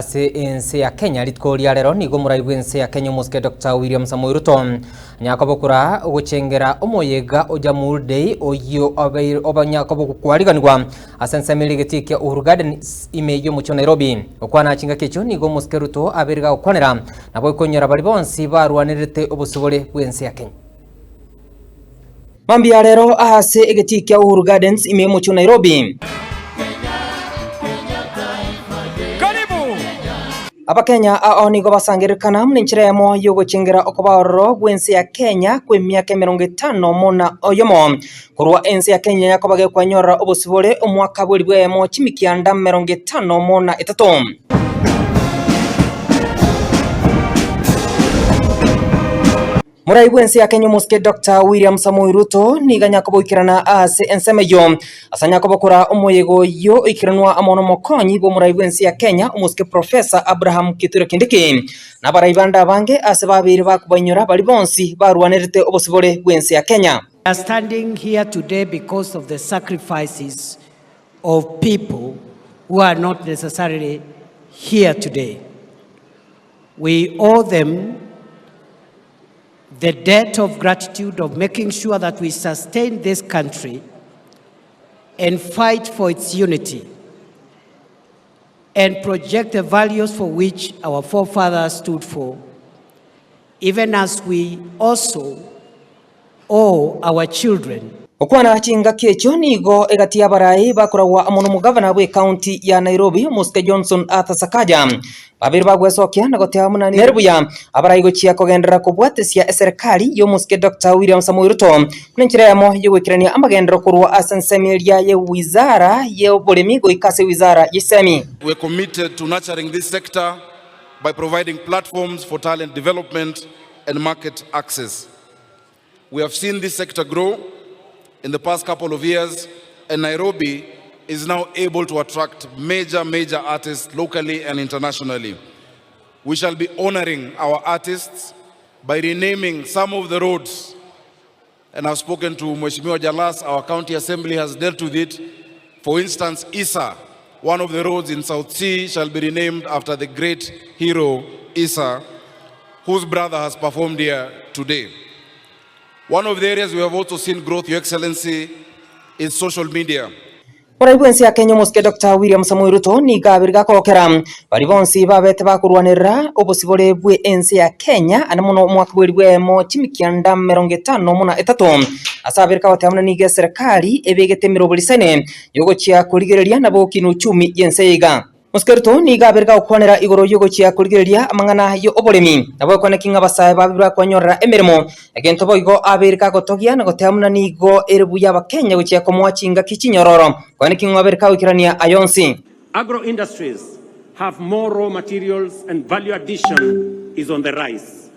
ase ense ya Kenya litkoria rero nigo muraibu ense ya Kenya muske Dr. William Samoei Ruto nyakobokura uguchengera omoyega Jamhuri Day oyo obanyakoboko kwariganirwa asensemeli getikia Uhuru Gardens imeyo mucho Nairobi okwana chinga kecho nigo muske Ruto aberiga okwanera nabo ikonyera bari bonsi barwanirite obusubole bwense ya Kenya. Mambi ya rero ase egetikia Uhuru Gardens imeyo mucho Nairobi. Abakenya aonigo basangirikana mninchiremo yogochengera okobaroro gwense ya Kenya kwe myaka 50 mona oyomo kurwa ense ya Kenya yakobage kwanyora obusibole omwaka bweli bwemo chimikianda 50 mona etato. Muraibu ense ya Kenya muske Dr. William Samoei Ruto niga ikirana ase ensemeyo asanya kobokora omoyego yo ikiranwa amono mokonyi bo muraibu ense ya Kenya muske Professor Abraham Kithure Kindiki na baraibanda bange ase babiri bakubanyura bali bonsi barwanirite obosibole bwense ya Kenya. We are standing here today because of the sacrifices of people who are not necessarily here today. We owe them the debt of gratitude of making sure that we sustain this country and fight for its unity and project the values for which our forefathers stood for, even as we also owe our children. Okwana chinga kecho nigo egatia barai bakorawa amono mugavana bwe county ya Nairobi muske Johnson Atasakaja babiri bagwesokia nagotea munani Nerbuya abarai gochia kogendera kubwatesia serikali yo muske Dr. William Samoei Ruto mninchiremo yogwikirania amagendero kurwa asensemelia ye wizara ye obolemi go ikase wizara yisemi. We're committed to nurturing this sector by providing platforms for talent development and market access. We have seen this sector grow in the past couple of years, and Nairobi is now able to attract major artists locally and internationally. We shall be honoring our artists by renaming some of the roads, and I've spoken to Mheshimiwa Jalas, our county assembly has dealt with it. For instance, Isa, one of the roads in South Sea, shall be renamed after the great hero Isa, whose brother has performed here today. One of the areas we have also seen growth, Your Excellency, is social media. Muraibu ense ya Kenya muske Dr. William Samoei Ruto ni gabirga kokera bari bonsi babete bakurwanira obosibole bwe ense ya Kenya anamuno mwaka bweli bwemo chimikianda 50 muna etato asabirka batamuna nige serikali ebegetemiro bulisene yogochia kurigereria nabo kinu 10 yense iga. Muskerto ni gabirga okwanera igoro yogochia kurigereria amangana yo obolemi nabo kwana kinga basaye babira kwanyora emirimo egento boigo abirka gotogia nagotamuna nigo erebuya bakenya gochia komwachinga kichinyororo kwana kinga abirka ukirania ayonsi. Agro industries have more raw materials and value addition is on the rise.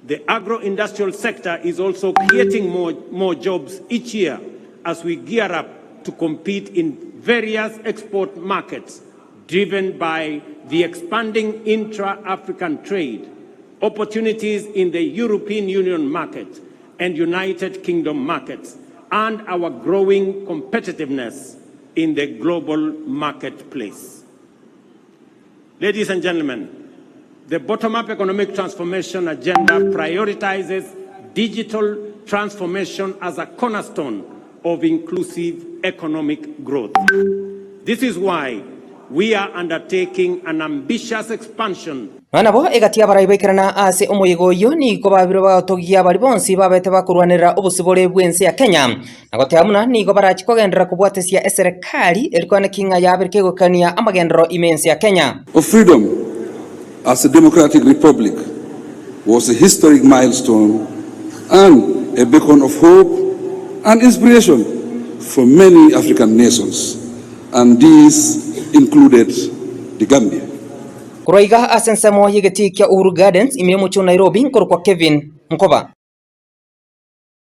The agro-industrial sector is also creating more jobs each year as we gear up to compete in various export markets, driven by the expanding intra-African trade, opportunities in the European Union market and United Kingdom markets, and our growing competitiveness in the global marketplace. Ladies and gentlemen, the bottom-up economic transformation agenda prioritizes digital transformation as a cornerstone of inclusive economic growth. This is why we are undertaking an ambitious expansion. Manabo egatia baraibekirana ase omoyego yo ni ko babiro batogia bari bonsi babete bakurwanira obusibole bwense ya Kenya nagoteamuna ni ko barachi kogendera kubwatesia serikali elikwana kinga yabirke gokania amagendero imense ya Kenya. Of freedom as a democratic republic was a historic milestone and a beacon of hope and inspiration for many African nations, and these included the Gambia. Kuroiga asensemo yegetikia Uhuru Gardens imemo chu Nairobi nkoro kwa Kevin Mkoba.